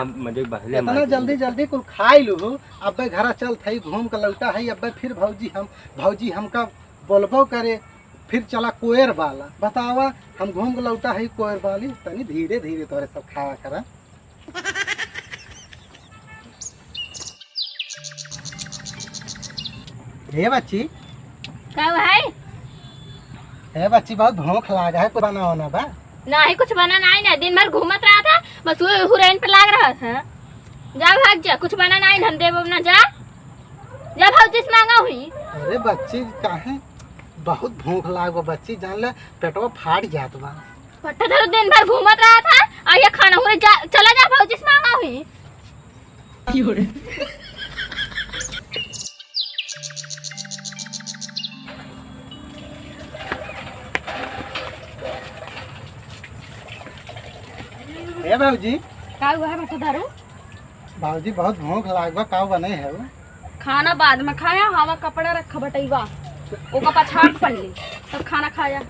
मुझे बहले इतना जल्दी जल्दी कुल खाई लू अब घर चल थई घूम के लौटा है अब फिर भौजी हमका बोलबो करे फिर चला कोयर वाला बतावा हम घूम के लौटा है कोयर वाली तनी धीरे धीरे तोरे सब खावा करा हे बच्ची का भाई हे बच्ची बहुत भूख लागा है कुछ बना होना बा नहीं कुछ बना नहीं ना दिन भर घूमत रहा था बस हुरैन पे लाग रहा था जा भाग जा कुछ बना नहीं हम देबो ना जा जा भौजी से मांगा हुई अरे बच्ची काहे बहुत भूख लाग बच्ची जान ले पेटवा फाट जात बा पट्टा धरो दिन भर घूमत रहा था और ये खाना हुरे चला जा भौजी से मांगा हुई हे भौजी का हुआ है पट्टा धरो भौजी बहुत भूख लाग बा का बने है वो खाना बाद में खाया हवा कपड़ा रखा बटैवा ओका पछाड़ पड़ ली तब खाना खाया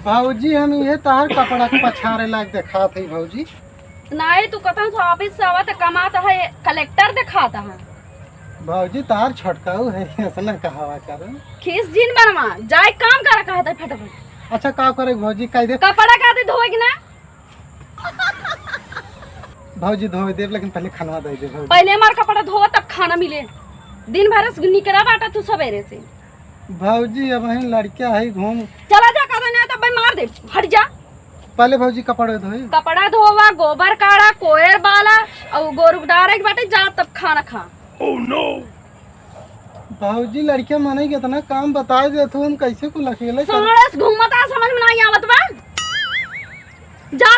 भौजी हम ये तार कपड़ा के पछाड़े लाग देखा थी भौजी नहीं तू कहता तो ऑफिस से आवत कमाता है कलेक्टर दिखाता है भौजी तार छटकाऊ है ऐसा कहावा कर खीस जीन बनवा जाए काम कर कहता है फटाफट अच्छा का करे भौजी कह दे कपड़ा कहते धोएगी ना भौजी धो दे लेकिन पहले खाना दे दे भौजी पहले हमारा कपड़ा धो तब खाना मिले दिन भर निकला बाटा तू सवेरे से भौजी अब हम लड़कियां है घूम चला जा कदम नहीं तब मैं मार दे हट जा पहले भौजी कपड़े धोई कपड़ा धोवा गोबर काढ़ा कोयर बाला और गोरु डारे के बाटे जा तब खाना खा ओह नो भौजी लड़कियां माने के इतना काम बता दे तू हम कैसे को अकेले सारस घूमता समझ में नहीं आवत बा जा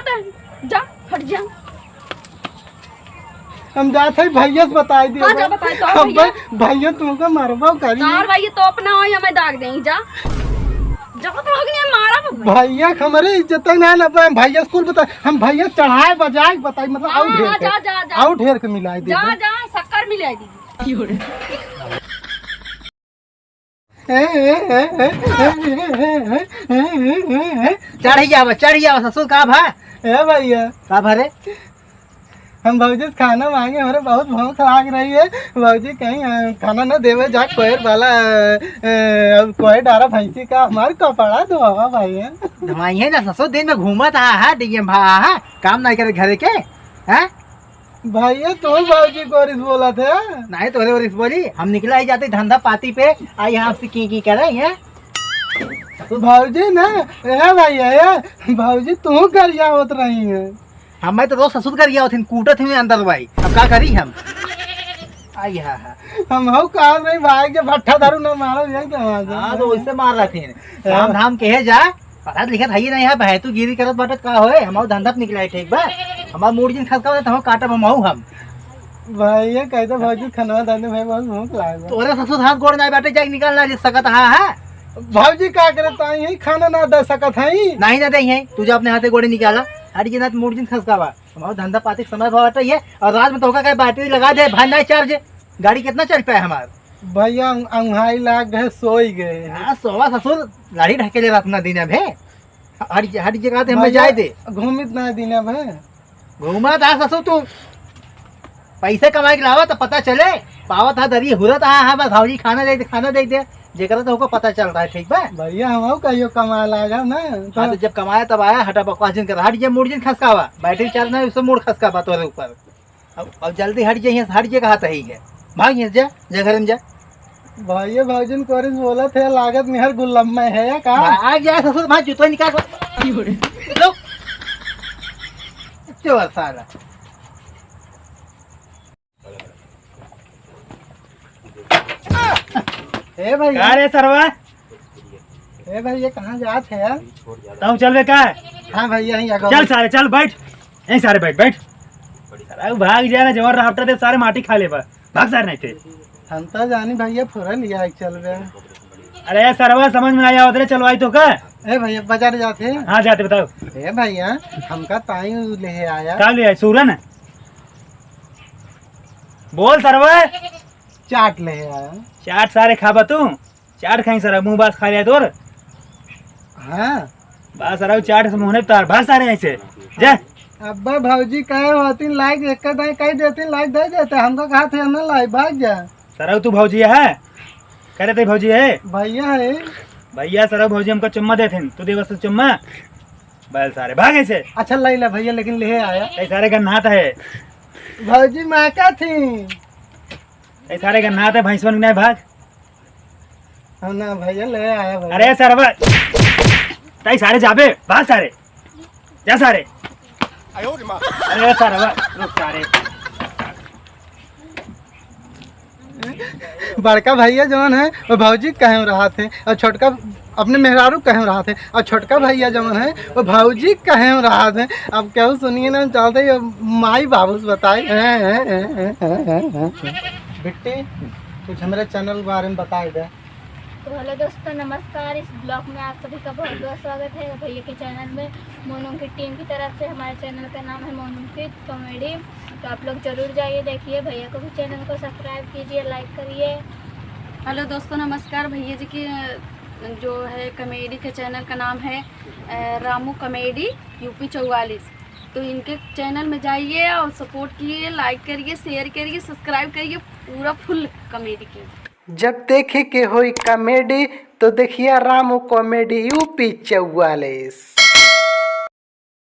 हट जा हम जाते हैं भैया से बता दिए हाँ, जा बताए तो भैया तुमको मारबा करी तार भाई तो अपना हो हमें दाग देंगे जा जब तो होगी मारा भैया हमारे इज्जत ना ना भैया स्कूल बता हम भैया चढ़ाए बजाए बताई मतलब आउट ढेर जा जा जा आउट ढेर के मिलाई दे जा जा शक्कर मिलाएगी चढ़ जाओ ससुर का भा ए भैया का भरे हम भौजी से खाना मांगे हमारे बहुत भूख लाग रही है भौजी कहीं खाना न देवे जा कोयर वाला कोयर डारा भैंसी का हमारे कपड़ा धोवा भैया धमाई है ना ससुर दिन में घूमत है डीएम भा काम नहीं करे घरे के हैं भैया तो भौजी गोरिस बोला थे नहीं तो गोरिस बोली हम निकला ही जाते धंधा पाती पे आई यहाँ से की करे हैं भौजी ना है भैया भौजी तू कर होत रही है हमें तो रोज ससुर कर गया कूटत हुए अंदर भाई अब क्या करी हम आई हम हो कार नहीं भाई के भट्ठा दारू न मारो हाँ तो वैसे मार रहे थे काम धाम कहे जा पढ़ा लिखा था नहीं है भाई तू गिरी करत बाटत का होए हमारा धंधा निकला है ठीक बा हमारा मूड जिन खसका हम काटा बमाऊ हम भैया कहते भौजी खनवा दाने भाई बहुत भूख लाग तोरे ससुर हाथ गोड़ नहीं बैठे जाके निकालना ले सकत है भौजी का करे ताई है खाना ना दे सकत है नहीं ना दे है तू जो अपने हाथे गोड़े निकाला हर जिना मूड जिन खसका बा हमारा धंधा पाती समय भाव है और रात में तो का बैटरी लगा दे भाई नहीं चार्ज गाड़ी कितना चल पाया हमारा भैया अंगहाई लाग गए सोई गए हाँ सोवा ससुर गाड़ी ढके ले रात ना दिन है हर जगह ते हम जाए दे घूमित ना दिन है घूमा था ससुर तू पैसे कमाए के लावा तो पता चले पावा था दरी हुरत हाँ बस भाजी खाना दे जेकर तो हमको पता चल रहा है ठीक बा भैया हम कहियो कमा लागा ना हाँ तो जब कमाया तब आया हटा बकवास जिन कर हट जे मूड जिन खसकावा बैटरी चार्ज ना उससे मूड खसकावा तोरे ऊपर अब जल्दी हट जाइए हट जे कहा तही है भाग जा घर में जा भैया भौजन कोरिस बोला थे लागत निहर गुल्लम में है का आ गया ससुर भाई जूतो निकाल लो चल साला ए भैया अरे सरवा ए भैया कहाँ जात है यार तब चल बे का हाँ भैया यहीं आगे चल सारे चल बैठ यहीं सारे बैठ सारा भाग जाए ना जवर राफ्टर दे सारे माटी खा ले बा भाग सारे नहीं थे हम तो जानी भैया फुरा लिया चल बे अरे सरवा समझ में नहीं आवत रे चलवाई तो का ए भैया बाजार जाते हाँ जाते बताओ ए भैया हमका ताई ले आया का ले सूरन बोल सरवा चाट ले आया चाट सारे खाबा तू चाट खाई सर मुंह बास खा लिया तोर हाँ बास सर चाट से मुंह ने तार भाग सारे ऐसे जा अब्बा भौजी कहे होती लाइक एक दाई कह देती लाइक दे देते हमको कहा थे ना लाइक भाग जा। सरव तू भौजी है कह रहे थे भौजी है भैया है भैया सरव भौजी हमको चुम्मा देते तू दे बस चुम्मा बैल सारे भाग ऐसे अच्छा लाई ला भैया लेकिन ले आया ऐ सारे का नहाता है भौजी महका थी ऐ सारे का नहाता है भैंस बन भाग हाँ ना भैया ले आया भैया। अरे सर ताई सारे जाबे भाग सारे जा सारे अरे सर रुक सारे बड़का भैया जवन है वो भौजी कहे रहा थे और छोटका अपने मेहरारू कहे रहा थे और छोटका भैया जवन है वो भौजी कहे रहा थे। अब क्या सुनिए ना चलते माई बाबू से बताए बिट्टी कुछ हमारे चैनल के बारे में बताए दे। तो हेलो दोस्तों नमस्कार। इस ब्लॉग में आप सभी का बहुत बहुत स्वागत है भैया के चैनल में। मोनू की टीम की तरफ से हमारे चैनल का नाम है मोनू की कॉमेडी। तो आप लोग जरूर जाइए देखिए, भैया को भी चैनल को सब्सक्राइब कीजिए, लाइक करिए। हेलो दोस्तों नमस्कार। भैया जी की जो है कॉमेडी के चैनल का नाम है रामू कॉमेडी यूपी 44। तो इनके चैनल में जाइए और सपोर्ट कीजिए, लाइक करिए, शेयर करिए, सब्सक्राइब करिए, पूरा फुल कॉमेडी कीजिए। जब देखे के होई कॉमेडी तो देखिए रामू कॉमेडी यूपी 44।